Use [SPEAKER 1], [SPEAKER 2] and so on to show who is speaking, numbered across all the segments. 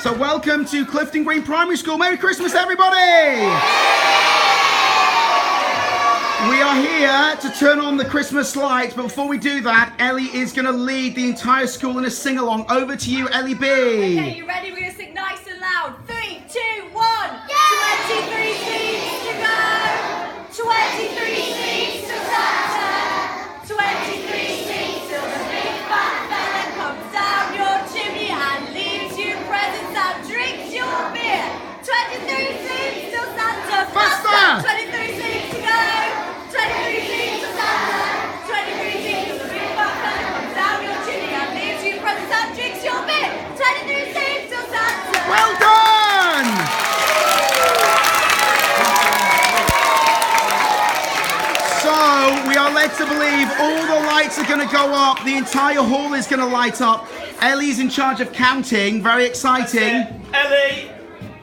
[SPEAKER 1] So welcome to Clifton Green Primary School. Merry Christmas, everybody! We are here to turn on the Christmas lights, but before we do that, Ellie is going to lead the entire school in a sing-along. Over to you, Ellie B.
[SPEAKER 2] Okay, you ready? We're going to sing nice and loud. 3, 2, 1. Yeah! 23 seats to go. 23 seats to Santa. 23 seats till the big fat fella comes down your chimney and leaves you presents and drinks your beer. 23 seats till Santa.
[SPEAKER 1] Faster!
[SPEAKER 2] 23 seats to go. 23 seats to Santa. 23 seats till the big fat fella comes down your chimney and leaves you presents and drinks your beer. 23 seats till Santa.
[SPEAKER 1] Well done! So, we are led to believe all the lights are going to go up. The entire hall is going to light up. Ellie's in charge of counting. Very exciting.
[SPEAKER 3] Ellie,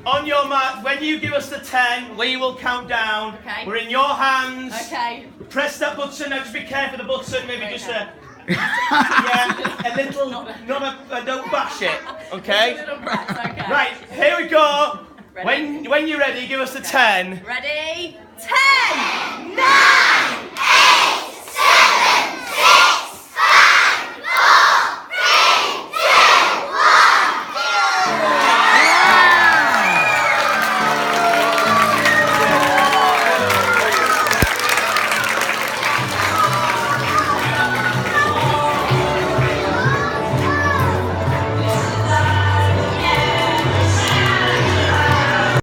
[SPEAKER 3] on your mat, when you give us the 10, we will count down.
[SPEAKER 2] Okay.
[SPEAKER 3] We're in your hands.
[SPEAKER 2] Okay.
[SPEAKER 3] Press that button. Now just be careful of the button. Maybe just a little, don't bash it. Okay.
[SPEAKER 2] Little press, okay.
[SPEAKER 3] Right, here we go.
[SPEAKER 2] Ready?
[SPEAKER 3] When you're ready, give us the 10.
[SPEAKER 2] Ready? 10, 9.